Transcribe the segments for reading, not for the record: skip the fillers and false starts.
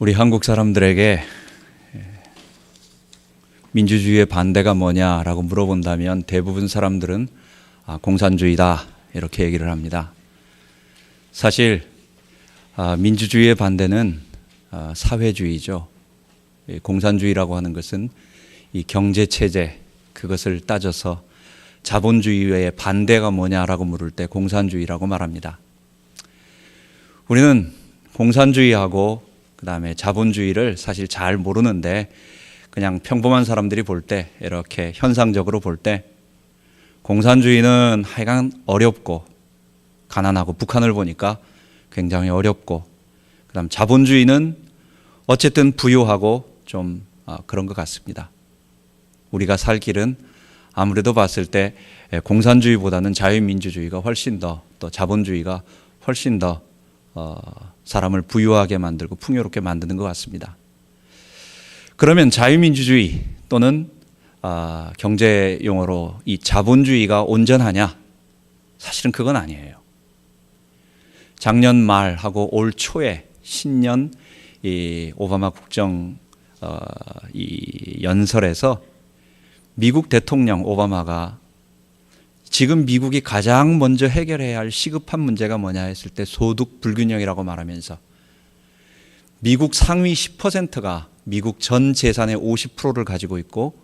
우리 한국 사람들에게 민주주의의 반대가 뭐냐라고 물어본다면 대부분 사람들은 공산주의다 이렇게 얘기를 합니다. 사실 민주주의의 반대는 사회주의죠. 공산주의라고 하는 것은 이 경제체제 그것을 따져서 자본주의의 반대가 뭐냐라고 물을 때 공산주의라고 말합니다. 우리는 공산주의하고 그 다음에 자본주의를 사실 잘 모르는데 그냥 평범한 사람들이 볼 때 이렇게 현상적으로 볼 때 공산주의는 하여간 어렵고 가난하고 북한을 보니까 굉장히 어렵고 그 다음 자본주의는 어쨌든 부유하고 좀 그런 것 같습니다. 우리가 살 길은 아무래도 봤을 때 공산주의보다는 자유민주주의가 훨씬 더 또 자본주의가 훨씬 더 사람을 부유하게 만들고 풍요롭게 만드는 것 같습니다. 그러면 자유민주주의 또는 경제 용어로 이 자본주의가 온전하냐? 사실은 그건 아니에요. 작년 말하고 올 초에 신년 이 오바마 국정 이 연설에서 미국 대통령 오바마가 지금 미국이 가장 먼저 해결해야 할 시급한 문제가 뭐냐 했을 때 소득 불균형이라고 말하면서 미국 상위 10%가 미국 전 재산의 50%를 가지고 있고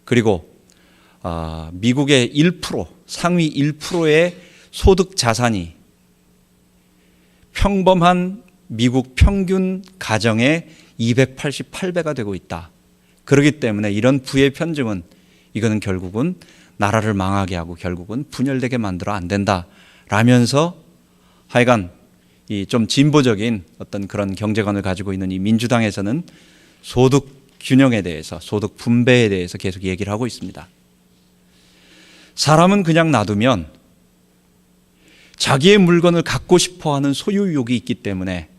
그리고 미국의 1%, 상위 1%의 소득 자산이 평범한 미국 평균 가정의 288배가 되고 있다. 그렇기 때문에 이런 부의 편중은 이거는 결국은 나라를 망하게 하고 결국은 분열되게 만들어 안 된다 라면서 하여간 이 좀 진보적인 어떤 그런 경제관을 가지고 있는 이 민주당에서는 소득 균형에 대해서 소득 분배에 대해서 계속 얘기를 하고 있습니다. 사람은 그냥 놔두면 자기의 물건을 갖고 싶어하는 소유욕이 있기 때문에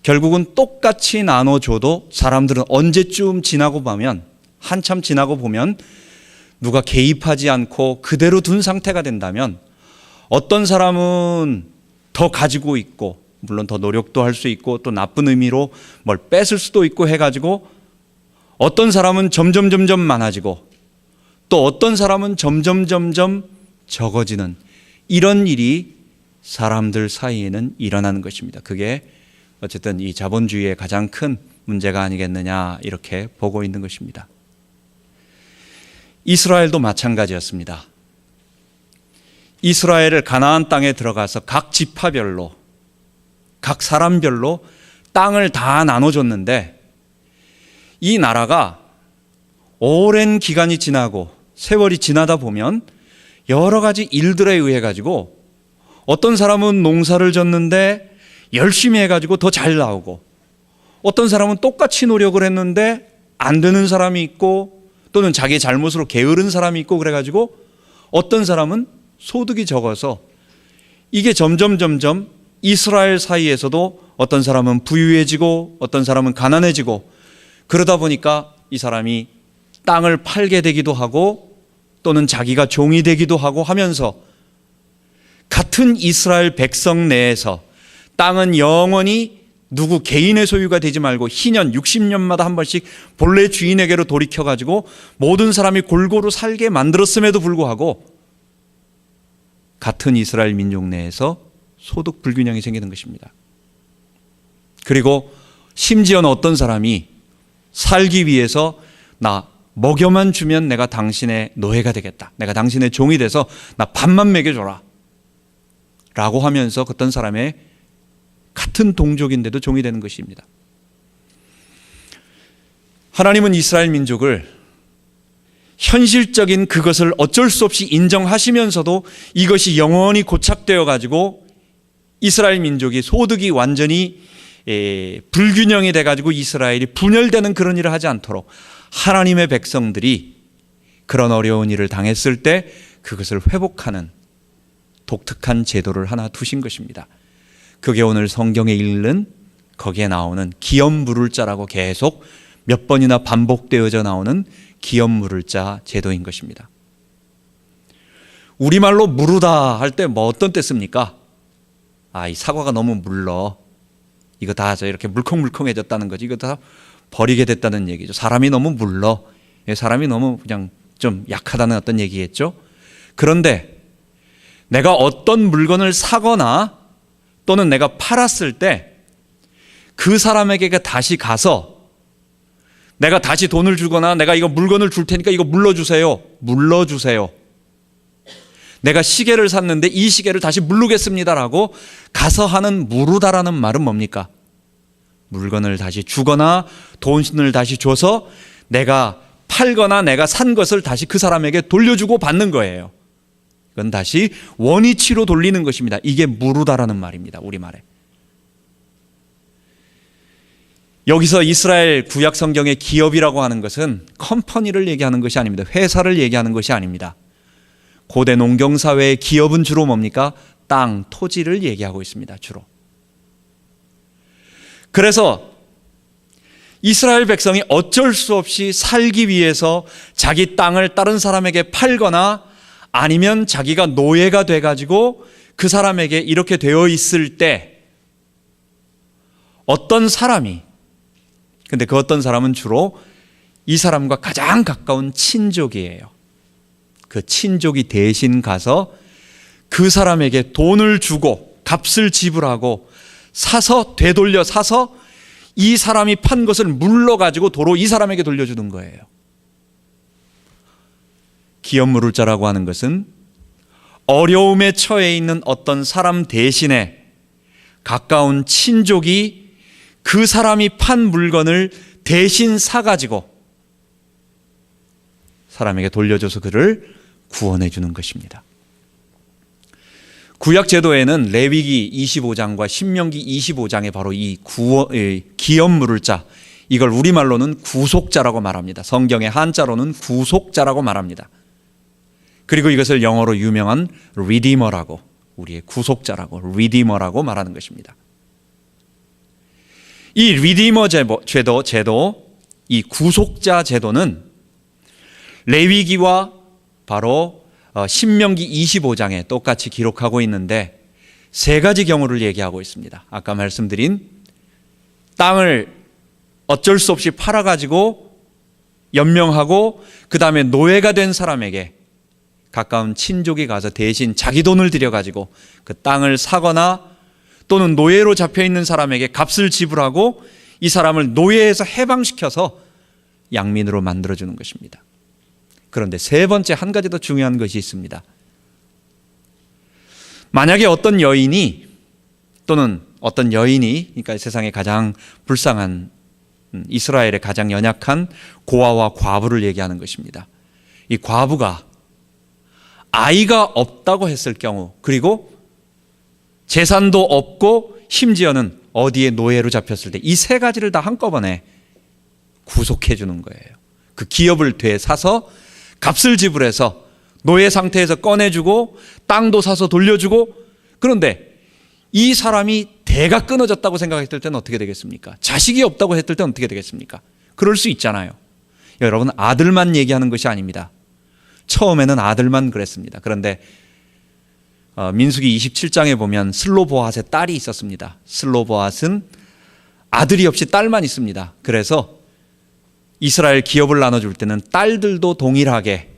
결국은 똑같이 나눠줘도 사람들은 언제쯤 지나고 보면 한참 지나고 보면 누가 개입하지 않고 그대로 둔 상태가 된다면 어떤 사람은 더 가지고 있고 물론 더 노력도 할 수 있고 또 나쁜 의미로 뭘 뺏을 수도 있고 해가지고 어떤 사람은 점점 많아지고 또 어떤 사람은 점점 적어지는 이런 일이 사람들 사이에는 일어나는 것입니다. 그게 어쨌든 이 자본주의의 가장 큰 문제가 아니겠느냐 이렇게 보고 있는 것입니다. 이스라엘도 마찬가지였습니다. 이스라엘을 가나안 땅에 들어가서 각 지파별로 각 사람별로 땅을 다 나눠줬는데 이 나라가 오랜 기간이 지나고 세월이 지나다 보면 여러 가지 일들에 의해 가지고 어떤 사람은 농사를 졌는데 열심히 해가지고 더 잘 나오고 어떤 사람은 똑같이 노력을 했는데 안 되는 사람이 있고 또는 자기의 잘못으로 게으른 사람이 있고 그래가지고 어떤 사람은 소득이 적어서 이게 점점 이스라엘 사이에서도 어떤 사람은 부유해지고 어떤 사람은 가난해지고 그러다 보니까 이 사람이 땅을 팔게 되기도 하고 또는 자기가 종이 되기도 하고 하면서 같은 이스라엘 백성 내에서 땅은 영원히 누구 개인의 소유가 되지 말고 희년 60년마다 한 번씩 본래 주인에게로 돌이켜가지고 모든 사람이 골고루 살게 만들었음에도 불구하고 같은 이스라엘 민족 내에서 소득 불균형이 생기는 것입니다. 그리고 심지어는 어떤 사람이 살기 위해서 나 먹여만 주면 내가 당신의 노예가 되겠다. 내가 당신의 종이 돼서 나 밥만 먹여줘라. 라고 하면서 어떤 사람의 같은 동족인데도 종이 되는 것입니다. 하나님은 이스라엘 민족을 현실적인 그것을 어쩔 수 없이 인정하시면서도 이것이 영원히 고착되어 가지고 이스라엘 민족이 소득이 완전히 불균형이 돼 가지고 이스라엘이 분열되는 그런 일을 하지 않도록 하나님의 백성들이 그런 어려운 일을 당했을 때 그것을 회복하는 독특한 제도를 하나 두신 것입니다. 그게 오늘 성경에 읽는 거기에 나오는 기업 물을 자라고 계속 몇 번이나 반복되어져 나오는 기업 물을 자 제도인 것입니다. 우리말로 무르다 할 때 뭐 어떤 때 씁니까? 이 사과가 너무 물러. 이거 다 이렇게 물컹물컹해졌다는 거지. 이거 다 버리게 됐다는 얘기죠. 사람이 너무 물러, 사람이 너무 그냥 좀 약하다는 어떤 얘기겠죠. 그런데 내가 어떤 물건을 사거나 또는 내가 팔았을 때 그 사람에게 다시 가서 내가 다시 돈을 주거나 내가 이거 물건을 줄 테니까 이거 물러주세요. 내가 시계를 샀는데 이 시계를 다시 물르겠습니다라고 가서 하는 무르다라는 말은 뭡니까? 물건을 다시 주거나 돈을 다시 줘서 내가 팔거나 내가 산 것을 다시 그 사람에게 돌려주고 받는 거예요. 이건 다시 원위치로 돌리는 것입니다. 이게 무르다라는 말입니다. 우리말에. 여기서 이스라엘 구약 성경의 기업이라고 하는 것은 컴퍼니를 얘기하는 것이 아닙니다. 회사를 얘기하는 것이 아닙니다. 고대 농경사회의 기업은 주로 뭡니까? 땅, 토지를 얘기하고 있습니다. 주로. 그래서 이스라엘 백성이 어쩔 수 없이 살기 위해서 자기 땅을 다른 사람에게 팔거나 아니면 자기가 노예가 돼가지고 그 사람에게 이렇게 되어 있을 때 어떤 사람이, 근데 그 어떤 사람은 주로 이 사람과 가장 가까운 친족이에요. 그 친족이 대신 가서 그 사람에게 돈을 주고 값을 지불하고 사서 되돌려 사서 이 사람이 판 것을 물러가지고 도로 이 사람에게 돌려주는 거예요. 기업 물을자라고 하는 것은 어려움에 처해 있는 어떤 사람 대신에 가까운 친족이 그 사람이 판 물건을 대신 사가지고 사람에게 돌려줘서 그를 구원해 주는 것입니다. 구약 제도에는 레위기 25장과 신명기 25장에 바로 이 기업 물을 자, 이걸 우리말로는 구속자라고 말합니다. 성경의 한자로는 구속자라고 말합니다. 그리고 이것을 영어로 유명한 리디머라고, 우리의 구속자라고, 리디머라고 말하는 것입니다. 이 리디머 제도, 이 구속자 제도는 레위기와 바로 신명기 25장에 똑같이 기록하고 있는데 세 가지 경우를 얘기하고 있습니다. 아까 말씀드린 땅을 어쩔 수 없이 팔아가지고 연명하고 그 다음에 노예가 된 사람에게 가까운 친족이 가서 대신 자기 돈을 들여가지고 그 땅을 사거나 또는 노예로 잡혀있는 사람에게 값을 지불하고 이 사람을 노예에서 해방시켜서 양민으로 만들어주는 것입니다. 그런데 세 번째 한 가지 더 중요한 것이 있습니다. 만약에 어떤 여인이 또는 어떤 여인이, 그러니까 세상에 가장 불쌍한, 이스라엘의 가장 연약한 고아와 과부를 얘기하는 것입니다. 이 과부가 아이가 없다고 했을 경우, 그리고 재산도 없고 심지어는 어디에 노예로 잡혔을 때 이 세 가지를 다 한꺼번에 구속해 주는 거예요. 그 기업을 되사서 값을 지불해서 노예 상태에서 꺼내주고 땅도 사서 돌려주고, 그런데 이 사람이 대가 끊어졌다고 생각했을 때는 어떻게 되겠습니까? 자식이 없다고 했을 때는 어떻게 되겠습니까? 그럴 수 있잖아요. 여러분, 아들만 얘기하는 것이 아닙니다. 처음에는 아들만 그랬습니다. 그런데 민수기 27장에 보면 슬로보앗의 딸이 있었습니다. 슬로보앗은 아들이 없이 딸만 있습니다. 그래서 이스라엘 기업을 나눠줄 때는 딸들도 동일하게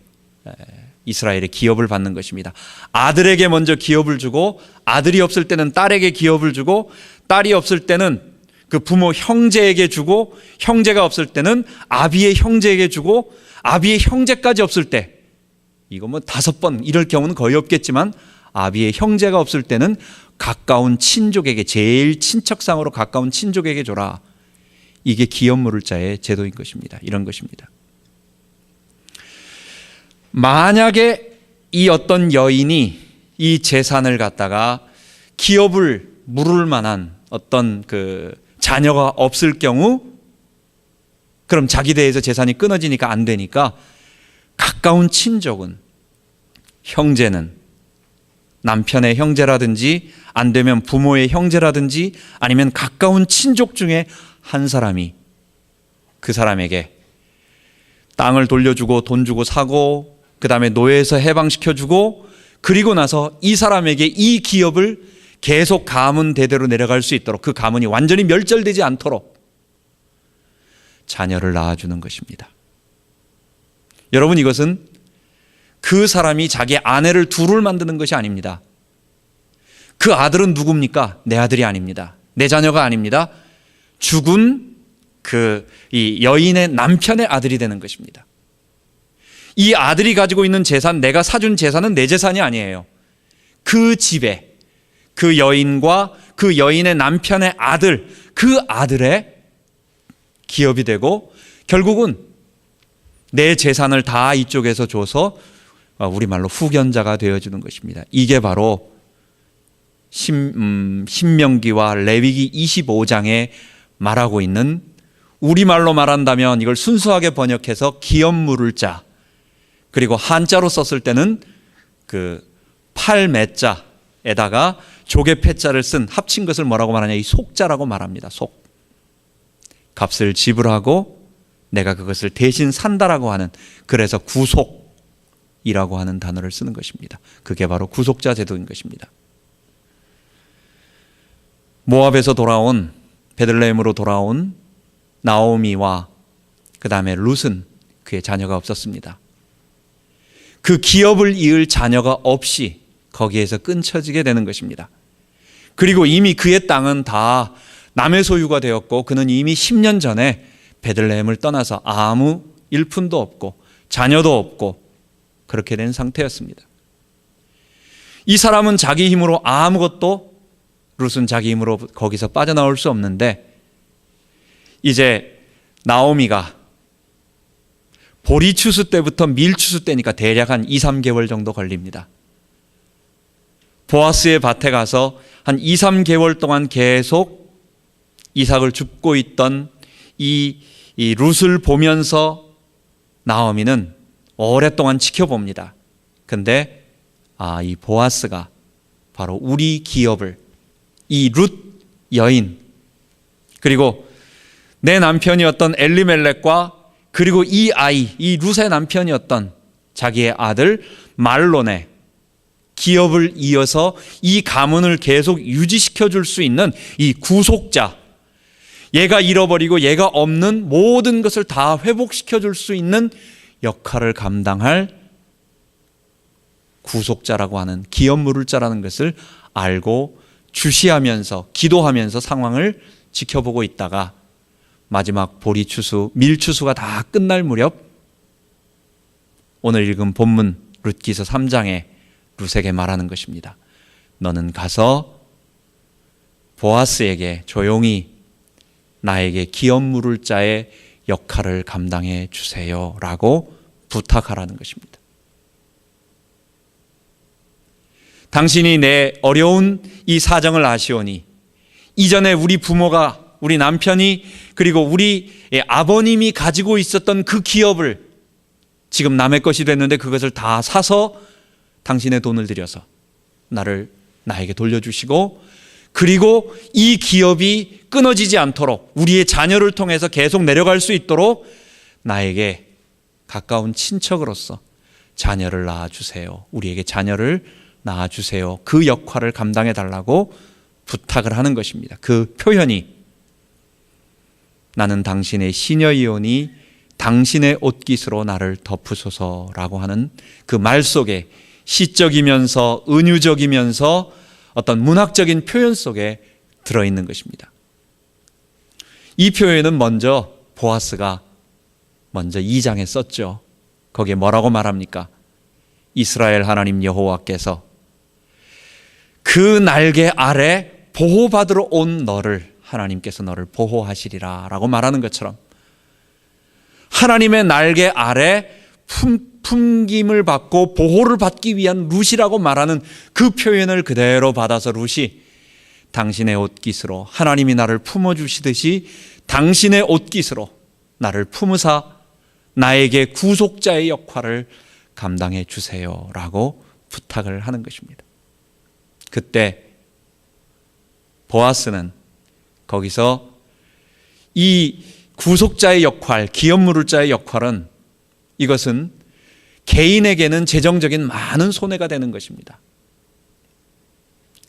이스라엘의 기업을 받는 것입니다. 아들에게 먼저 기업을 주고 아들이 없을 때는 딸에게 기업을 주고 딸이 없을 때는 그 부모 형제에게 주고 형제가 없을 때는 아비의 형제에게 주고 아비의 형제까지 없을 때, 이거 뭐 5번 이럴 경우는 거의 없겠지만 아비의 형제가 없을 때는 가까운 친족에게, 제일 친척상으로 가까운 친족에게 줘라. 이게 기업 물을 자의 제도인 것입니다. 이런 것입니다. 만약에 이 어떤 여인이 이 재산을 갖다가 기업을 물을 만한 어떤 그 자녀가 없을 경우, 그럼 자기 대에서 재산이 끊어지니까 안 되니까 가까운 친족은, 형제는 남편의 형제라든지 안 되면 부모의 형제라든지 아니면 가까운 친족 중에 한 사람이 그 사람에게 땅을 돌려주고 돈 주고 사고 그 다음에 노예에서 해방시켜주고, 그리고 나서 이 사람에게 이 기업을 계속 가문 대대로 내려갈 수 있도록, 그 가문이 완전히 멸절되지 않도록 자녀를 낳아주는 것입니다. 여러분, 이것은 그 사람이 자기 아내를 둘을 만드는 것이 아닙니다. 그 아들은 누굽니까? 내 아들이 아닙니다. 내 자녀가 아닙니다. 죽은 이 여인의 남편의 아들이 되는 것입니다. 이 아들이 가지고 있는 재산, 내가 사준 재산은 내 재산이 아니에요. 그 집에 그 여인과 그 여인의 남편의 아들, 그 아들의 기업이 되고 결국은 내 재산을 다 이쪽에서 줘서 우리말로 후견자가 되어주는 것입니다. 이게 바로 신명기와 레위기 25장에 말하고 있는, 우리말로 말한다면 이걸 순수하게 번역해서 기업 물을 자, 그리고 한자로 썼을 때는 그 팔매자에다가 조개 패자를 쓴 합친 것을 뭐라고 말하냐, 이 속자라고 말합니다. 속. 값을 지불하고 내가 그것을 대신 산다라고 하는, 그래서 구속이라고 하는 단어를 쓰는 것입니다. 그게 바로 구속자 제도인 것입니다. 모압에서 돌아온, 베들레헴으로 돌아온 나오미와 그 다음에 룻은 그의 자녀가 없었습니다. 그 기업을 이을 자녀가 없이 거기에서 끊쳐지게 되는 것입니다. 그리고 이미 그의 땅은 다 남의 소유가 되었고, 그는 이미 10년 전에 베들레헴을 떠나서 아무 일푼도 없고 자녀도 없고 그렇게 된 상태였습니다. 이 사람은 자기 힘으로 아무것도, 룻은 자기 힘으로 거기서 빠져나올 수 없는데, 이제 나오미가 보리 추수 때부터 밀 추수 때니까 대략 한 2, 3개월 정도 걸립니다. 보아스의 밭에 가서 한 2, 3개월 동안 계속 이삭을 줍고 있던 이 룻을 보면서 나오미는 오랫동안 지켜봅니다. 근데 이 보아스가 바로 우리 기업을, 이 룻 여인, 그리고 내 남편이었던 엘리멜렉과 그리고 이 아이, 이 룻의 남편이었던 자기의 아들 말론의 기업을 이어서 이 가문을 계속 유지시켜 줄 수 있는 이 구속자, 얘가 잃어버리고 얘가 없는 모든 것을 다 회복시켜 줄 수 있는 역할을 감당할 구속자라고 하는, 기업 물을 자라는 것을 알고 주시하면서 기도하면서 상황을 지켜보고 있다가 마지막 보리 추수, 밀 추수가 다 끝날 무렵 오늘 읽은 본문 룻기서 3장에 룻에게 말하는 것입니다. 너는 가서 보아스에게 조용히 나에게 기업 물을 자의 역할을 감당해 주세요 라고 부탁하라는 것입니다. 당신이 내 어려운 이 사정을 아시오니 이전에 우리 부모가, 우리 남편이, 그리고 우리 아버님이 가지고 있었던 그 기업을 지금 남의 것이 됐는데 그것을 다 사서 당신의 돈을 들여서 나에게 돌려주시고, 그리고 이 기업이 끊어지지 않도록 우리의 자녀를 통해서 계속 내려갈 수 있도록 나에게 가까운 친척으로서 자녀를 낳아주세요. 우리에게 자녀를 낳아주세요. 그 역할을 감당해 달라고 부탁을 하는 것입니다. 그 표현이 나는 당신의 시녀이오니 당신의 옷깃으로 나를 덮으소서라고 하는 그 말 속에 시적이면서 은유적이면서 어떤 문학적인 표현 속에 들어있는 것입니다. 이 표현은 먼저 보아스가 먼저 2장에 썼죠. 거기에 뭐라고 말합니까? 이스라엘 하나님 여호와께서 그 날개 아래 보호받으러 온 너를, 하나님께서 너를 보호하시리라 라고 말하는 것처럼 하나님의 날개 아래 품김을 받고 보호를 받기 위한 룻이라고 말하는 그 표현을 그대로 받아서 룻이 당신의 옷깃으로, 하나님이 나를 품어주시듯이 당신의 옷깃으로 나를 품으사 나에게 구속자의 역할을 감당해 주세요 라고 부탁을 하는 것입니다. 그때 보아스는 거기서 이 구속자의 역할, 기업 물을 자의 역할은, 이것은 개인에게는 재정적인 많은 손해가 되는 것입니다.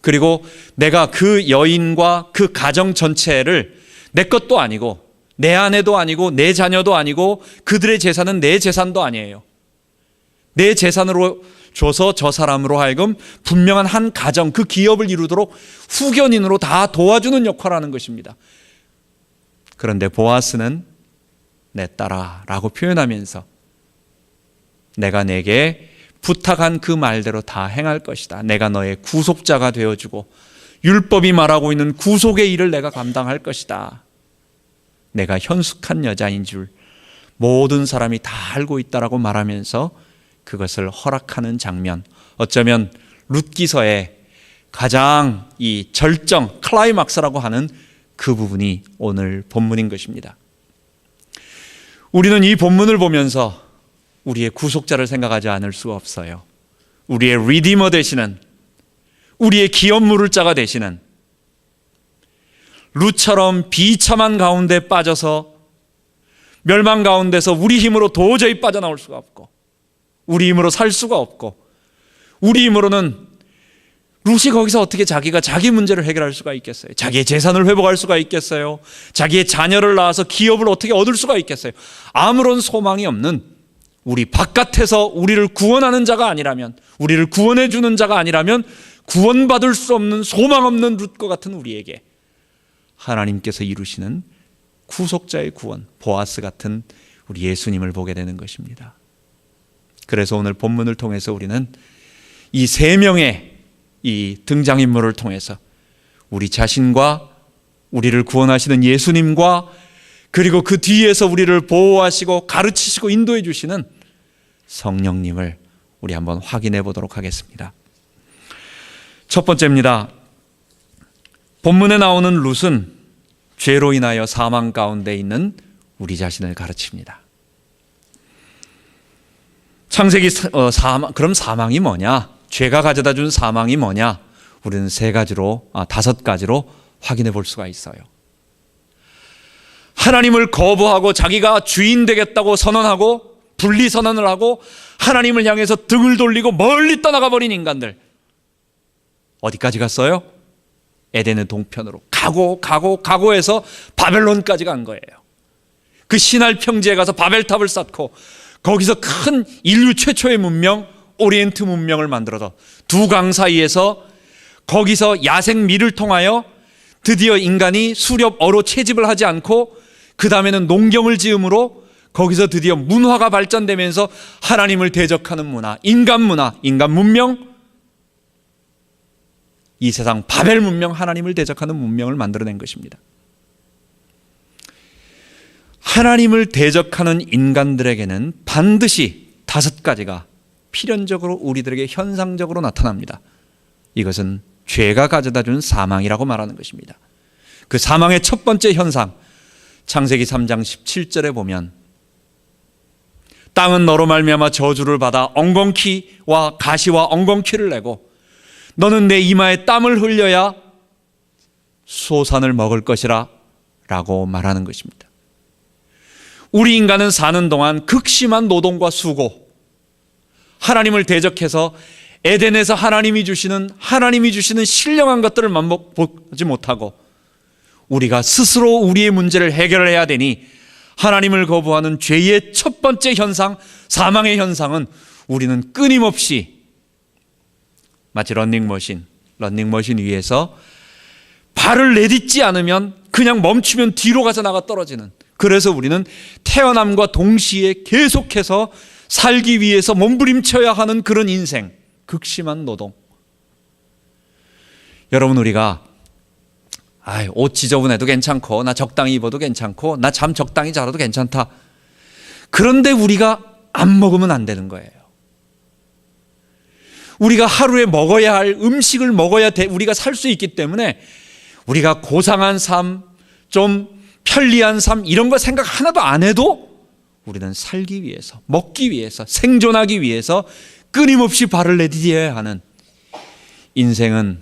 그리고 내가 그 여인과 그 가정 전체를 내 것도 아니고 내 아내도 아니고 내 자녀도 아니고 그들의 재산은 내 재산도 아니에요. 내 재산으로 줘서 저 사람으로 하여금 분명한 한 가정, 그 기업을 이루도록 후견인으로 다 도와주는 역할을 하는 것입니다. 그런데 보아스는 내 딸아 라고 표현하면서 내가 내게 부탁한 그 말대로 다 행할 것이다. 내가 너의 구속자가 되어주고 율법이 말하고 있는 구속의 일을 내가 감당할 것이다. 내가 현숙한 여자인 줄 모든 사람이 다 알고 있다라고 말하면서 그것을 허락하는 장면, 어쩌면 룻기서의 가장 이 절정, 클라이막스라고 하는 그 부분이 오늘 본문인 것입니다. 우리는 이 본문을 보면서 우리의 구속자를 생각하지 않을 수가 없어요. 우리의 리디머 되시는, 우리의 기업 물을 자가 되시는, 룻처럼 비참한 가운데 빠져서 멸망 가운데서 우리 힘으로 도저히 빠져나올 수가 없고 우리 힘으로 살 수가 없고 우리 힘으로는 룻이 거기서 어떻게 자기가 자기 문제를 해결할 수가 있겠어요? 자기의 재산을 회복할 수가 있겠어요? 자기의 자녀를 낳아서 기업을 어떻게 얻을 수가 있겠어요? 아무런 소망이 없는, 우리 바깥에서 우리를 구원하는 자가 아니라면, 우리를 구원해 주는 자가 아니라면 구원받을 수 없는 소망 없는 룻과 같은 우리에게 하나님께서 이루시는 구속자의 구원, 보아스 같은 우리 예수님을 보게 되는 것입니다. 그래서 오늘 본문을 통해서 우리는 이 세 명의 이 등장인물을 통해서 우리 자신과 우리를 구원하시는 예수님과 그리고 그 뒤에서 우리를 보호하시고 가르치시고 인도해 주시는 성령님을 우리 한번 확인해 보도록 하겠습니다. 첫 번째입니다. 본문에 나오는 룻은 죄로 인하여 사망 가운데 있는 우리 자신을 가르칩니다. 창세기 그럼 사망이 뭐냐? 죄가 가져다 준 사망이 뭐냐? 우리는 다섯 가지로 확인해 볼 수가 있어요. 하나님을 거부하고 자기가 주인 되겠다고 선언하고 분리 선언을 하고 하나님을 향해서 등을 돌리고 멀리 떠나가 버린 인간들, 어디까지 갔어요? 에덴의 동편으로 가고 해서 바벨론까지 간 거예요. 그 시날 평지에 가서 바벨탑을 쌓고 거기서 큰 인류 최초의 문명, 오리엔트 문명을 만들어서 두 강 사이에서 거기서 야생미를 통하여 드디어 인간이 수렵어로 채집을 하지 않고 그 다음에는 농경을 지음으로 거기서 드디어 문화가 발전되면서 하나님을 대적하는 문화, 인간 문명, 이 세상 바벨 문명, 하나님을 대적하는 문명을 만들어낸 것입니다. 하나님을 대적하는 인간들에게는 반드시 다섯 가지가 필연적으로 우리들에게 현상적으로 나타납니다. 이것은 죄가 가져다 준 사망이라고 말하는 것입니다. 그 사망의 첫 번째 현상, 창세기 3장 17절에 보면 땅은 너로 말미암아 저주를 받아 엉겅퀴와 가시와 엉겅퀴를 내고 너는 내 이마에 땀을 흘려야 소산을 먹을 것이라 라고 말하는 것입니다. 우리 인간은 사는 동안 극심한 노동과 수고, 하나님을 대적해서 에덴에서 하나님이 주시는 신령한 것들을 맛보지 못하고 우리가 스스로 우리의 문제를 해결해야 되니 하나님을 거부하는 죄의 첫 번째 현상, 사망의 현상은 우리는 끊임없이 마치 런닝머신 위에서 발을 내딛지 않으면 그냥 멈추면 뒤로 가서 나가 떨어지는, 그래서 우리는 태어남과 동시에 계속해서 살기 위해서 몸부림쳐야 하는 그런 인생, 극심한 노동. 여러분, 우리가 옷 지저분해도 괜찮고 나 적당히 입어도 괜찮고 나 잠 적당히 자도 괜찮다. 그런데 우리가 안 먹으면 안 되는 거예요. 우리가 하루에 먹어야 할 음식을 먹어야 우리가 살 수 있기 때문에 우리가 고상한 삶, 좀 편리한 삶 이런 거 생각 하나도 안 해도 우리는 살기 위해서, 먹기 위해서, 생존하기 위해서 끊임없이 발을 내디뎌야 하는, 인생은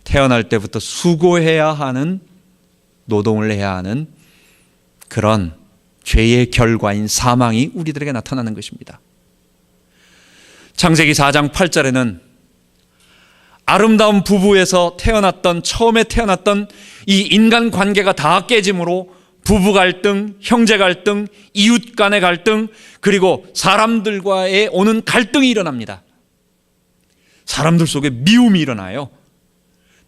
태어날 때부터 수고해야 하는, 노동을 해야 하는 그런 죄의 결과인 사망이 우리들에게 나타나는 것입니다. 창세기 4장 8절에는 아름다운 부부에서 처음에 태어났던 이 인간 관계가 다 깨짐으로 부부 갈등, 형제 갈등, 이웃 간의 갈등, 그리고 사람들과의 오는 갈등이 일어납니다. 사람들 속에 미움이 일어나요.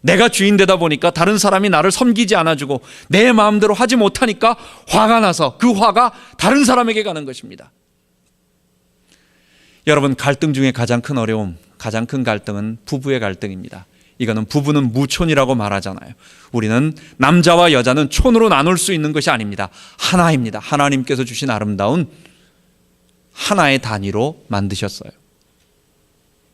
내가 주인 되다 보니까 다른 사람이 나를 섬기지 않아주고 내 마음대로 하지 못하니까 화가 나서 그 화가 다른 사람에게 가는 것입니다. 여러분, 갈등 중에 가장 큰 어려움, 가장 큰 갈등은 부부의 갈등입니다. 이거는 부부는 무촌이라고 말하잖아요. 우리는 남자와 여자는 촌으로 나눌 수 있는 것이 아닙니다. 하나입니다. 하나님께서 주신 아름다운 하나의 단위로 만드셨어요.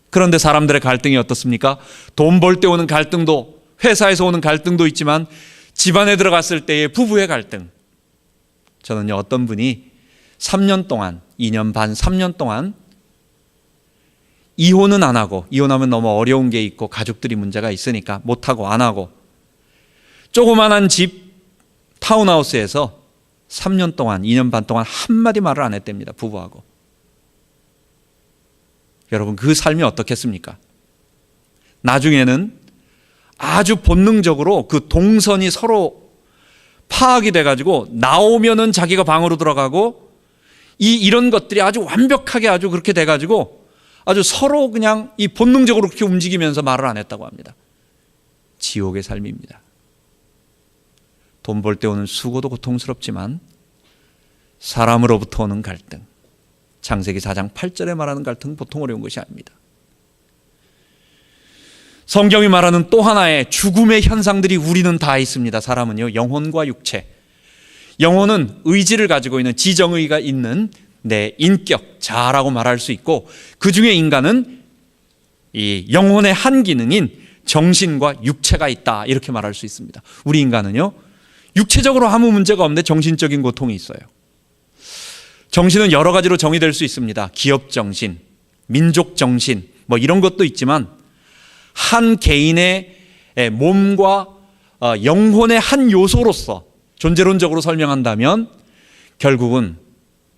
그런데 사람들의 갈등이 어떻습니까? 돈 벌 때 오는 갈등도, 회사에서 오는 갈등도 있지만 집안에 들어갔을 때의 부부의 갈등. 저는요, 어떤 분이 3년 동안, 2년 반, 3년 동안 이혼은 안 하고, 이혼하면 너무 어려운 게 있고 가족들이 문제가 있으니까 못하고 안 하고, 조그만한 집 타운하우스에서 3년 동안, 2년 반 동안 한마디 말을 안 했답니다. 부부하고. 여러분, 그 삶이 어떻겠습니까? 나중에는 아주 본능적으로 그 동선이 서로 파악이 돼가지고 나오면은 자기가 방으로 들어가고, 이런 것들이 아주 완벽하게 아주 그렇게 돼가지고 아주 서로 그냥 이 본능적으로 그렇게 움직이면서 말을 안 했다고 합니다. 지옥의 삶입니다. 돈 벌 때 오는 수고도 고통스럽지만 사람으로부터 오는 갈등, 창세기 4장 8절에 말하는 갈등은 보통 어려운 것이 아닙니다. 성경이 말하는 또 하나의 죽음의 현상들이 우리는 다 있습니다. 사람은요, 영혼과 육체. 영혼은 의지를 가지고 있는, 지정의가 있는 내 인격, 자라고 말할 수 있고, 그 중에 인간은 이 영혼의 한 기능인 정신과 육체가 있다, 이렇게 말할 수 있습니다. 우리 인간은요, 육체적으로 아무 문제가 없는데 정신적인 고통이 있어요. 정신은 여러 가지로 정의될 수 있습니다. 기업 정신, 민족 정신, 뭐 이런 것도 있지만 한 개인의 몸과 영혼의 한 요소로서 존재론적으로 설명한다면 결국은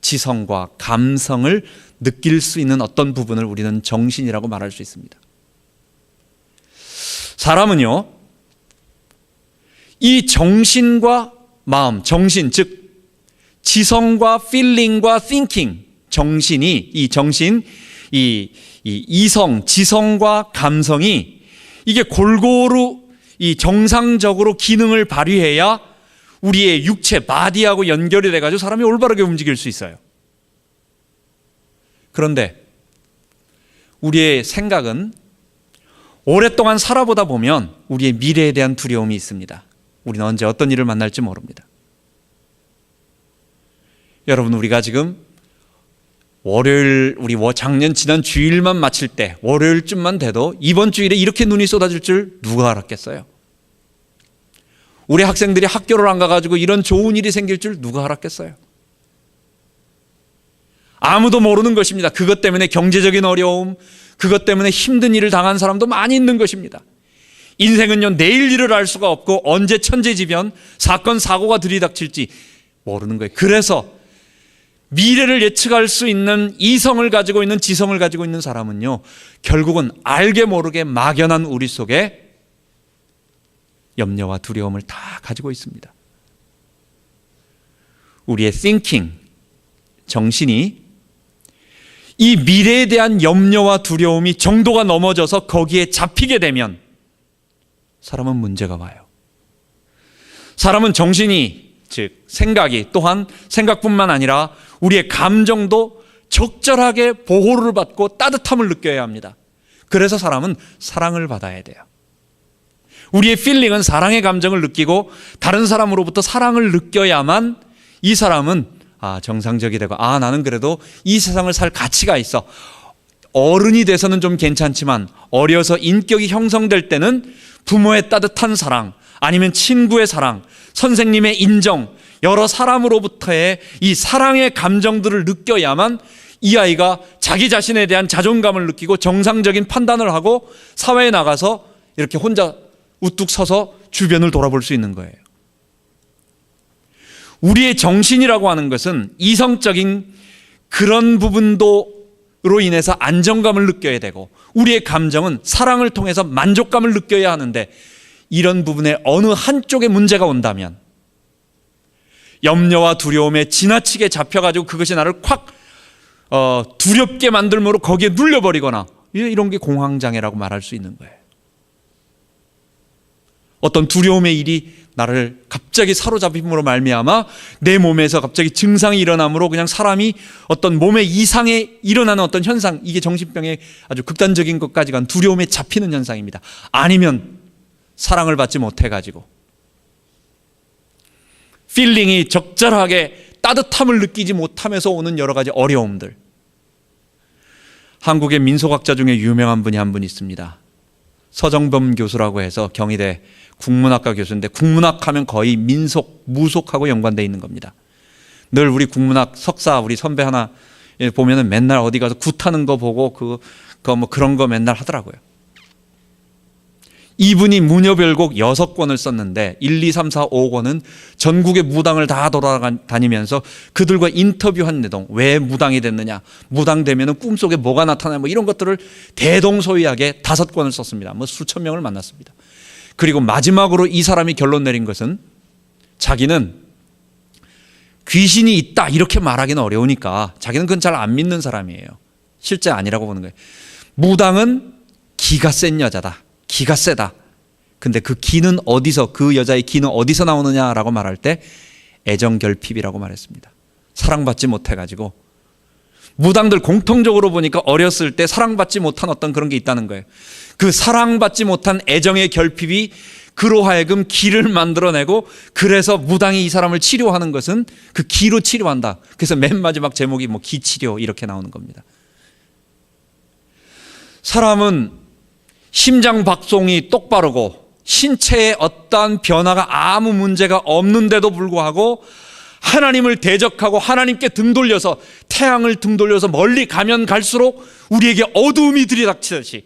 지성과 감성을 느낄 수 있는 어떤 부분을 우리는 정신이라고 말할 수 있습니다. 사람은요, 이 정신과 마음, 정신, 즉 지성과 feeling과 thinking, 정신이, 이 정신, 이 이성, 지성과 감성이 이게 골고루 이 정상적으로 기능을 발휘해야 우리의 육체, 바디하고 연결이 돼가지고 사람이 올바르게 움직일 수 있어요. 그런데 우리의 생각은 오랫동안 살아보다 보면 우리의 미래에 대한 두려움이 있습니다. 우리는 언제 어떤 일을 만날지 모릅니다. 여러분, 우리가 지금 월요일, 우리 지난 주일만 마칠 때 월요일쯤만 돼도 이번 주일에 이렇게 눈이 쏟아질 줄 누가 알았겠어요? 우리 학생들이 학교를 안 가가지고 이런 좋은 일이 생길 줄 누가 알았겠어요? 아무도 모르는 것입니다. 그것 때문에 경제적인 어려움, 그것 때문에 힘든 일을 당한 사람도 많이 있는 것입니다. 인생은요, 내일 일을 알 수가 없고 언제 천재지변, 사건, 사고가 들이닥칠지 모르는 거예요. 그래서 미래를 예측할 수 있는 이성을 가지고 있는, 지성을 가지고 있는 사람은요, 결국은 알게 모르게 막연한 우리 속에 염려와 두려움을 다 가지고 있습니다. 우리의 thinking, 정신이 이 미래에 대한 염려와 두려움이 정도가 넘어져서 거기에 잡히게 되면 사람은 문제가 와요. 사람은 정신이, 즉 생각이, 또한 생각뿐만 아니라 우리의 감정도 적절하게 보호를 받고 따뜻함을 느껴야 합니다. 그래서 사람은 사랑을 받아야 돼요. 우리의 필링은 사랑의 감정을 느끼고 다른 사람으로부터 사랑을 느껴야만 이 사람은 정상적이 되고, 나는 그래도 이 세상을 살 가치가 있어. 어른이 돼서는 좀 괜찮지만 어려서 인격이 형성될 때는 부모의 따뜻한 사랑, 아니면 친구의 사랑, 선생님의 인정, 여러 사람으로부터의 이 사랑의 감정들을 느껴야만 이 아이가 자기 자신에 대한 자존감을 느끼고 정상적인 판단을 하고 사회에 나가서 이렇게 혼자 우뚝 서서 주변을 돌아볼 수 있는 거예요. 우리의 정신이라고 하는 것은 이성적인 그런 부분도 인해서 안정감을 느껴야 되고, 우리의 감정은 사랑을 통해서 만족감을 느껴야 하는데, 이런 부분에 어느 한쪽에 문제가 온다면 염려와 두려움에 지나치게 잡혀가지고 그것이 나를 콱 두렵게 만들므로 거기에 눌려버리거나, 이런 게 공황장애라고 말할 수 있는 거예요. 어떤 두려움의 일이 나를 갑자기 사로잡힘으로 말미암아 내 몸에서 갑자기 증상이 일어나므로 그냥 사람이 어떤 몸의 이상에 일어나는 어떤 현상, 이게 정신병의 아주 극단적인 것까지 간 두려움에 잡히는 현상입니다. 아니면 사랑을 받지 못해가지고 필링이 적절하게 따뜻함을 느끼지 못하면서 오는 여러 가지 어려움들. 한국의 민속학자 중에 유명한 분이 한 분 있습니다. 서정범 교수라고 해서 경희대 국문학과 교수인데, 국문학하면 거의 민속, 무속하고 연관되어 있는 겁니다. 늘 우리 국문학 석사 우리 선배 하나 보면은 맨날 어디 가서 굿하는 거 보고 뭐 그런 거 맨날 하더라고요. 이분이 무녀별곡 6권을 썼는데 1, 2, 3, 4, 5권은 전국의 무당을 다 돌아다니면서 그들과 인터뷰한 내용, 왜 무당이 됐느냐, 무당되면 꿈속에 뭐가 나타나냐, 뭐 이런 것들을 대동소이하게 5권을 썼습니다. 뭐 수천 명을 만났습니다. 그리고 마지막으로 이 사람이 결론 내린 것은, 자기는 귀신이 있다 이렇게 말하기는 어려우니까 자기는 그건 잘 안 믿는 사람이에요. 실제 아니라고 보는 거예요. 무당은 기가 센 여자다. 기가 세다. 근데 그 기는 어디서, 그 여자의 기는 어디서 나오느냐라고 말할 때 애정결핍이라고 말했습니다. 사랑받지 못해가지고. 무당들 공통적으로 보니까 어렸을 때 사랑받지 못한 어떤 그런 게 있다는 거예요. 그 사랑받지 못한 애정의 결핍이 그로 하여금 기를 만들어내고, 그래서 무당이 이 사람을 치료하는 것은 그 기로 치료한다. 그래서 맨 마지막 제목이 뭐 기치료 이렇게 나오는 겁니다. 사람은 심장 박동이 똑바르고 신체에 어떠한 변화가 아무 문제가 없는데도 불구하고 하나님을 대적하고 하나님께 등 돌려서, 태양을 등 돌려서 멀리 가면 갈수록 우리에게 어두움이 들이닥치듯이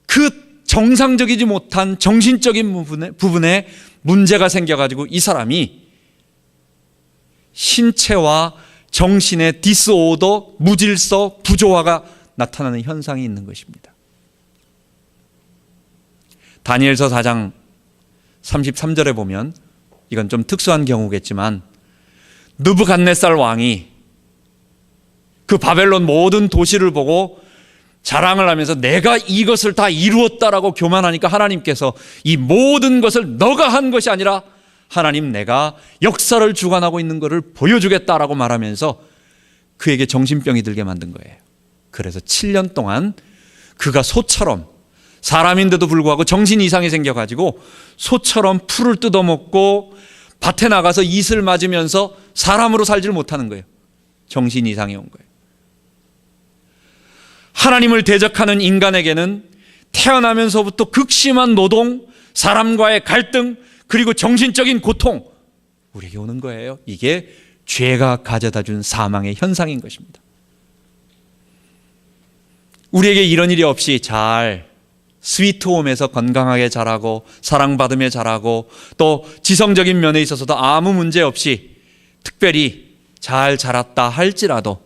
그 정상적이지 못한 정신적인 부분에 문제가 생겨가지고 이 사람이 신체와 정신의 디스오더, 무질서, 부조화가 나타나는 현상이 있는 것입니다. 다니엘서 4장 33절에 보면, 이건 좀 특수한 경우겠지만, 느부갓네살 왕이 그 바벨론 모든 도시를 보고 자랑을 하면서 내가 이것을 다 이루었다라고 교만하니까, 하나님께서 이 모든 것을 너가 한 것이 아니라 하나님 내가 역사를 주관하고 있는 것을 보여주겠다라고 말하면서 그에게 정신병이 들게 만든 거예요. 그래서 7년 동안 그가 소처럼, 사람인데도 불구하고 정신 이상이 생겨가지고 소처럼 풀을 뜯어먹고 밭에 나가서 이슬 맞으면서 사람으로 살지를 못하는 거예요. 정신 이상이 온 거예요. 하나님을 대적하는 인간에게는 태어나면서부터 극심한 노동, 사람과의 갈등, 그리고 정신적인 고통, 우리에게 오는 거예요. 이게 죄가 가져다 준 사망의 현상인 것입니다. 우리에게 이런 일이 없이 잘 스위트홈에서 건강하게 자라고 사랑받으며 자라고 또 지성적인 면에 있어서도 아무 문제 없이 특별히 잘 자랐다 할지라도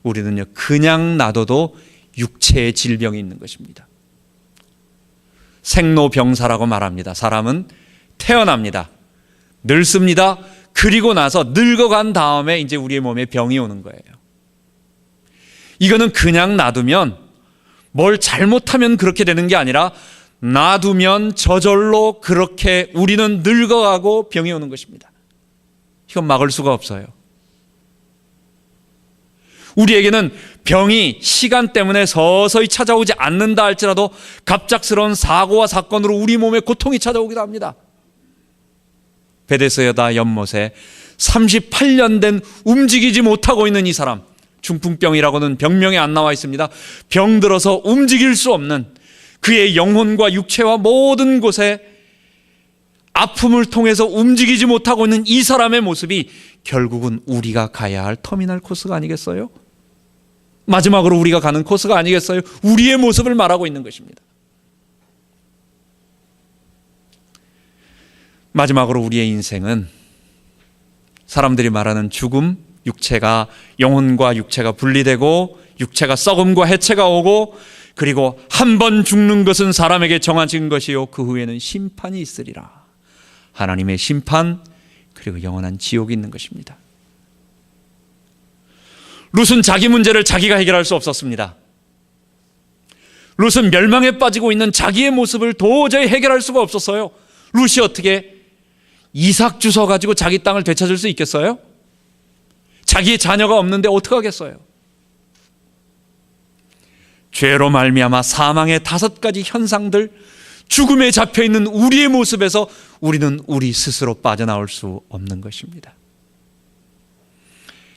우리는요, 그냥 놔둬도 육체의 질병이 있는 것입니다. 생로병사라고 말합니다. 사람은 태어납니다. 늙습니다. 그리고 나서 늙어간 다음에 이제 우리의 몸에 병이 오는 거예요. 이거는 그냥 놔두면, 뭘 잘못하면 그렇게 되는 게 아니라 놔두면 저절로 그렇게 우리는 늙어가고 병이 오는 것입니다. 이건 막을 수가 없어요. 우리에게는 병이 시간 때문에 서서히 찾아오지 않는다 할지라도 갑작스러운 사고와 사건으로 우리 몸에 고통이 찾아오기도 합니다. 베데스다 연못에 38년 된 움직이지 못하고 있는 이 사람, 중풍병이라고는 병명에 안 나와 있습니다. 병들어서 움직일 수 없는 그의 영혼과 육체와 모든 곳에 아픔을 통해서 움직이지 못하고 있는 이 사람의 모습이 결국은 우리가 가야 할 터미널 코스가 아니겠어요? 마지막으로 우리가 가는 코스가 아니겠어요? 우리의 모습을 말하고 있는 것입니다. 마지막으로 우리의 인생은 사람들이 말하는 죽음, 육체가, 영혼과 육체가 분리되고 육체가 썩음과 해체가 오고, 그리고 한 번 죽는 것은 사람에게 정해진 것이요 그 후에는 심판이 있으리라. 하나님의 심판, 그리고 영원한 지옥이 있는 것입니다. 룻은 자기 문제를 자기가 해결할 수 없었습니다. 룻은 멸망에 빠지고 있는 자기의 모습을 도저히 해결할 수가 없었어요. 룻이 어떻게 이삭 주워 가지고 자기 땅을 되찾을 수 있겠어요? 자기의 자녀가 없는데 어떡하겠어요? 죄로 말미암아 사망의 5가지 현상들, 죽음에 잡혀있는 우리의 모습에서 우리는 우리 스스로 빠져나올 수 없는 것입니다.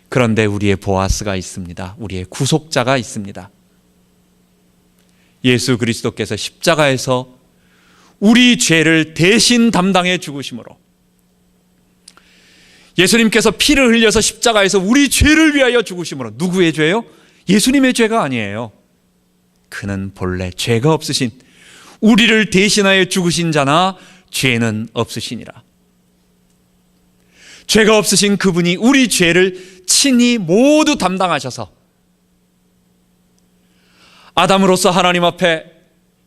그런데 우리의 보아스가 있습니다. 우리의 구속자가 있습니다. 예수 그리스도께서 십자가에서 우리 죄를 대신 담당해 죽으심으로, 예수님께서 피를 흘려서 십자가에서 우리 죄를 위하여 죽으심으로, 누구의 죄요? 예수님의 죄가 아니에요. 그는 본래 죄가 없으신, 우리를 대신하여 죽으신 자나 죄는 없으시니라. 죄가 없으신 그분이 우리 죄를 친히 모두 담당하셔서 아담으로서 하나님 앞에,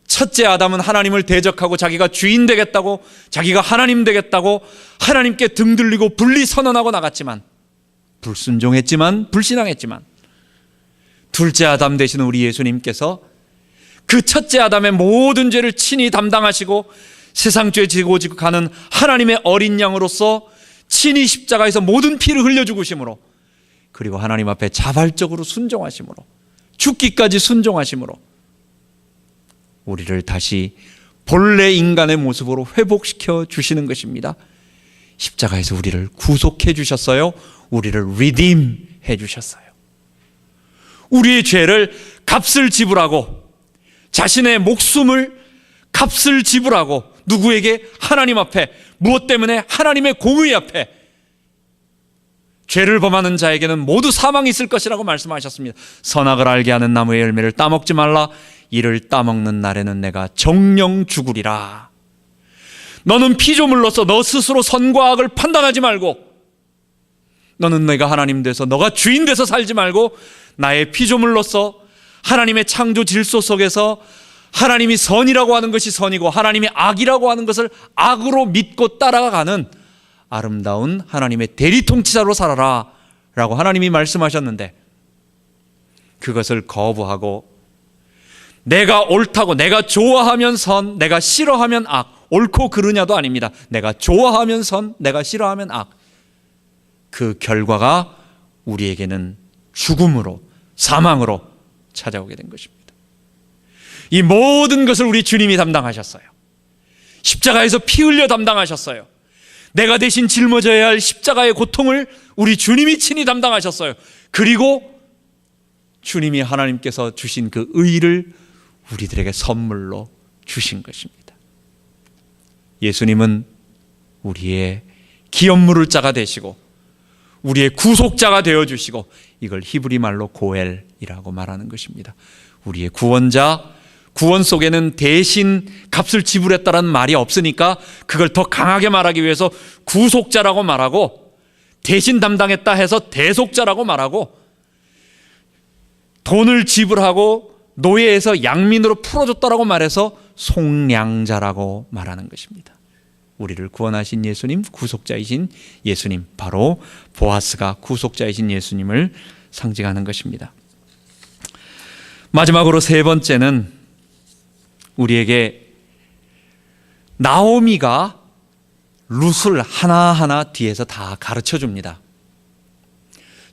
첫째 아담은 하나님을 대적하고 자기가 주인 되겠다고, 자기가 하나님 되겠다고 하나님께 등 들리고 분리 선언하고 나갔지만, 불순종했지만, 불신앙했지만, 둘째 아담 되신 우리 예수님께서 그 첫째 아담의 모든 죄를 친히 담당하시고 세상 죄 지고 가는 하나님의 어린 양으로서 친히 십자가에서 모든 피를 흘려 죽으심으로, 그리고 하나님 앞에 자발적으로 순종하심으로, 죽기까지 순종하심으로 우리를 다시 본래 인간의 모습으로 회복시켜 주시는 것입니다. 십자가에서 우리를 구속해 주셨어요. 우리를 리딤해 주셨어요. 우리의 죄를 값을 지불하고, 자신의 목숨을 값을 지불하고, 누구에게? 하나님 앞에. 무엇 때문에? 하나님의 공의 앞에. 죄를 범하는 자에게는 모두 사망이 있을 것이라고 말씀하셨습니다. 선악을 알게 하는 나무의 열매를 따먹지 말라. 이를 따먹는 날에는 내가 정령 죽으리라. 너는 피조물로서 너 스스로 선과 악을 판단하지 말고, 너는 내가 하나님 돼서 너가 주인 돼서 살지 말고, 나의 피조물로서 하나님의 창조 질서 속에서 하나님이 선이라고 하는 것이 선이고 하나님이 악이라고 하는 것을 악으로 믿고 따라가는 아름다운 하나님의 대리통치자로 살아라 라고 하나님이 말씀하셨는데, 그것을 거부하고 내가 옳다고, 내가 좋아하면 선, 내가 싫어하면 악, 옳고 그르냐도 아닙니다. 내가 좋아하면 선, 내가 싫어하면 악, 그 결과가 우리에게는 죽음으로, 사망으로 찾아오게 된 것입니다. 이 모든 것을 우리 주님이 담당하셨어요. 십자가에서 피 흘려 담당하셨어요. 내가 대신 짊어져야 할 십자가의 고통을 우리 주님이 친히 담당하셨어요. 그리고 주님이 하나님께서 주신 그 의를 우리들에게 선물로 주신 것입니다. 예수님은 우리의 기업물을 자가 되시고 우리의 구속자가 되어주시고, 이걸 히브리 말로 고엘이라고 말하는 것입니다. 우리의 구원자, 구원 속에는 대신 값을 지불했다는 말이 없으니까 그걸 더 강하게 말하기 위해서 구속자라고 말하고, 대신 담당했다 해서 대속자라고 말하고, 돈을 지불하고 노예에서 양민으로 풀어줬다라고 말해서 속량자라고 말하는 것입니다. 우리를 구원하신 예수님, 구속자이신 예수님, 바로 보아스가 구속자이신 예수님을 상징하는 것입니다. 마지막으로 세 번째는 우리에게 나오미가 룻을 하나하나 뒤에서 다 가르쳐 줍니다.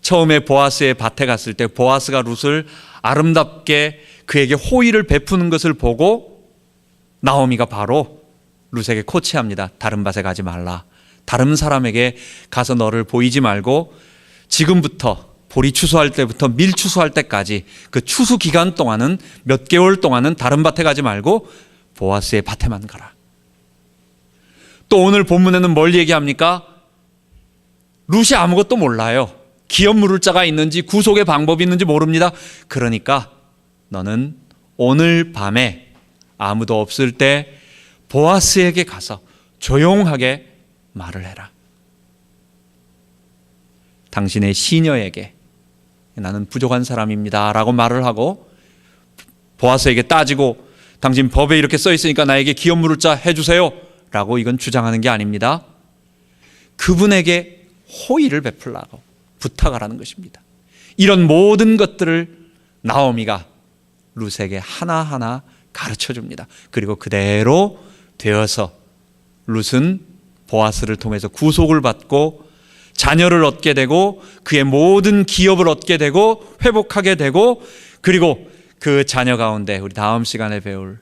처음에 보아스의 밭에 갔을 때 보아스가 룻을 아름답게 그에게 호의를 베푸는 것을 보고 나오미가 바로 룻에게 코치합니다. 다른 밭에 가지 말라. 다른 사람에게 가서 너를 보이지 말고 지금부터 보리 추수할 때부터 밀 추수할 때까지 그 추수 기간 동안은 몇 개월 동안은 다른 밭에 가지 말고 보아스의 밭에만 가라. 또 오늘 본문에는 뭘 얘기합니까? 룻이 아무것도 몰라요. 기업 물을 자가 있는지 구속의 방법이 있는지 모릅니다. 그러니까 너는 오늘 밤에 아무도 없을 때 보아스에게 가서 조용하게 말을 해라. 당신의 시녀에게 나는 부족한 사람입니다 라고 말을 하고 보아스에게 따지고 당신 법에 이렇게 써 있으니까 나에게 기업 물을 자 해주세요 라고 이건 주장하는 게 아닙니다. 그분에게 호의를 베풀라고 부탁하라는 것입니다. 이런 모든 것들을 나오미가 룻에게 하나하나 가르쳐 줍니다. 그리고 그대로 되어서 룻은 보아스를 통해서 구속을 받고 자녀를 얻게 되고 그의 모든 기업을 얻게 되고 회복하게 되고, 그리고 그 자녀 가운데 우리 다음 시간에 배울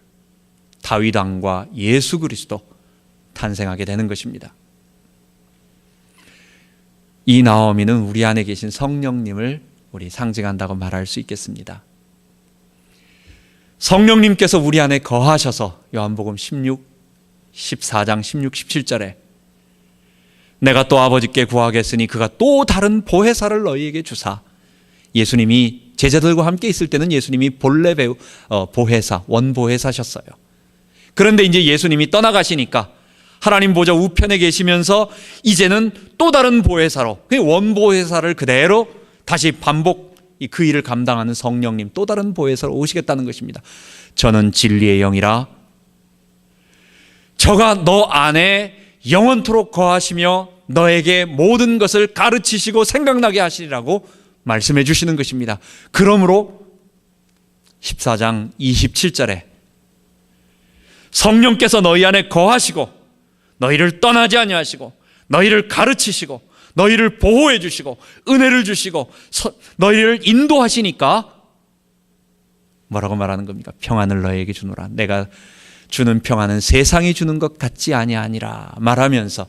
다윗 왕과 예수 그리스도 탄생하게 되는 것입니다. 이 나오미는 우리 안에 계신 성령님을 우리 상징한다고 말할 수 있겠습니다. 성령님께서 우리 안에 거하셔서 요한복음 14장 16, 17절에 내가 또 아버지께 구하겠으니 그가 또 다른 보혜사를 너희에게 주사, 예수님이 제자들과 함께 있을 때는 예수님이 본래 보혜사, 원보혜사셨어요. 그런데 이제 예수님이 떠나가시니까 하나님 보좌 우편에 계시면서 이제는 또 다른 보혜사로, 원보혜사를 그대로 다시 반복 그 일을 감당하는 성령님, 또 다른 보혜사로 오시겠다는 것입니다. 저는 진리의 영이라 저가 너 안에 영원토록 거하시며 너에게 모든 것을 가르치시고 생각나게 하시리라고 말씀해 주시는 것입니다. 그러므로 14장 27절에 성령께서 너희 안에 거하시고 너희를 떠나지 아니하시고 너희를 가르치시고 너희를 보호해 주시고 은혜를 주시고 너희를 인도하시니까 뭐라고 말하는 겁니까? 평안을 너희에게 주노라. 내가 주는 평안은 세상이 주는 것 같지 아니하니라 말하면서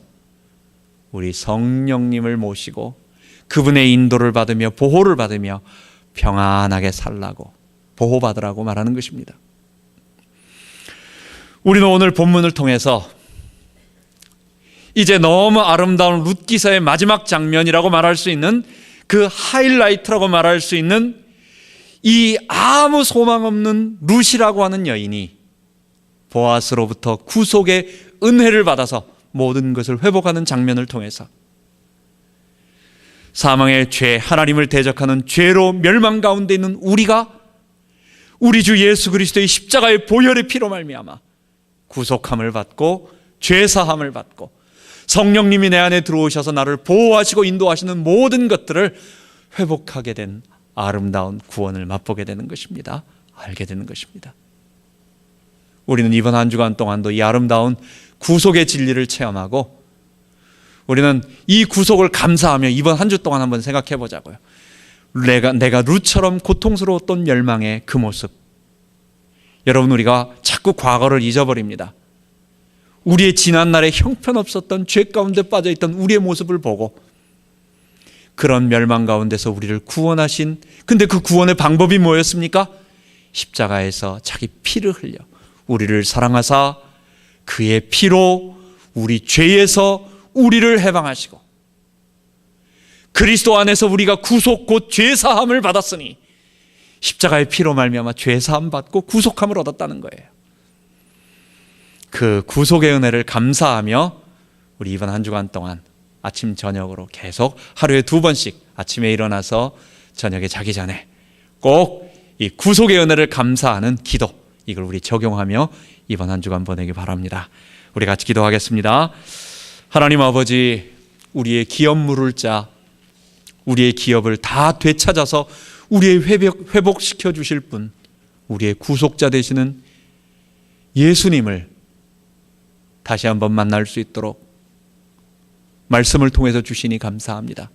우리 성령님을 모시고 그분의 인도를 받으며 보호를 받으며 평안하게 살라고, 보호받으라고 말하는 것입니다. 우리는 오늘 본문을 통해서 이제 너무 아름다운 룻 기사의 마지막 장면이라고 말할 수 있는, 그 하이라이트라고 말할 수 있는 이 아무 소망 없는 룻이라고 하는 여인이 보아스로부터 구속의 은혜를 받아서 모든 것을 회복하는 장면을 통해서 사망의 죄, 하나님을 대적하는 죄로 멸망 가운데 있는 우리가 우리 주 예수 그리스도의 십자가의 보혈의 피로 말미암아 구속함을 받고 죄사함을 받고 성령님이 내 안에 들어오셔서 나를 보호하시고 인도하시는 모든 것들을 회복하게 된 아름다운 구원을 맛보게 되는 것입니다. 알게 되는 것입니다. 우리는 이번 한 주간 동안도 이 아름다운 구속의 진리를 체험하고 우리는 이 구속을 감사하며 이번 한 주 동안 한번 생각해 보자고요. 내가 룻처럼 고통스러웠던 멸망의 그 모습. 여러분, 우리가 자꾸 과거를 잊어버립니다. 우리의 지난날에 형편없었던 죄 가운데 빠져있던 우리의 모습을 보고 그런 멸망 가운데서 우리를 구원하신, 근데 그 구원의 방법이 뭐였습니까? 십자가에서 자기 피를 흘려 우리를 사랑하사 그의 피로 우리 죄에서 우리를 해방하시고 그리스도 안에서 우리가 구속 곧 죄사함을 받았으니 십자가의 피로 말미암아 죄사함 받고 구속함을 얻었다는 거예요. 그 구속의 은혜를 감사하며 우리 이번 한 주간 동안 아침 저녁으로 계속 하루에 2번씩 아침에 일어나서 저녁에 자기 전에 꼭 이 구속의 은혜를 감사하는 기도, 이걸 우리 적용하며 이번 한 주간 보내기 바랍니다. 우리 같이 기도하겠습니다. 하나님 아버지, 우리의 기업 물을 자, 우리의 기업을 다 되찾아서 우리의 회복시켜 주실 분, 우리의 구속자 되시는 예수님을 다시 한번 만날 수 있도록 말씀을 통해서 주시니 감사합니다.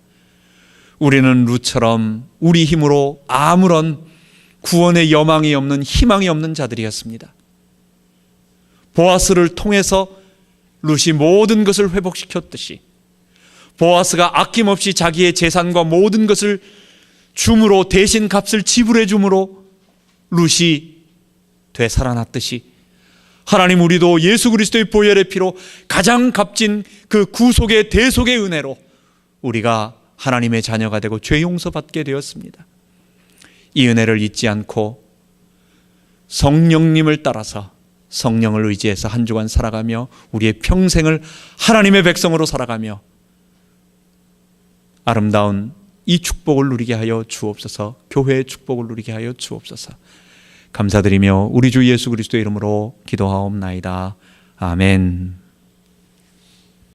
우리는 룻처럼 우리 힘으로 아무런 구원의 여망이 없는, 희망이 없는 자들이었습니다. 보아스를 통해서 룻이 모든 것을 회복시켰듯이 보아스가 아낌없이 자기의 재산과 모든 것을 줌으로, 대신 값을 지불해 줌으로 룻이 되살아났듯이 하나님, 우리도 예수 그리스도의 보혈의 피로 가장 값진 그 구속의 대속의 은혜로 우리가 하나님의 자녀가 되고 죄 용서받게 되었습니다. 이 은혜를 잊지 않고 성령님을 따라서 성령을 의지해서 한 주간 살아가며 우리의 평생을 하나님의 백성으로 살아가며 아름다운 이 축복을 누리게 하여 주옵소서. 교회의 축복을 누리게 하여 주옵소서. 감사드리며 우리 주 예수 그리스도의 이름으로 기도하옵나이다. 아멘.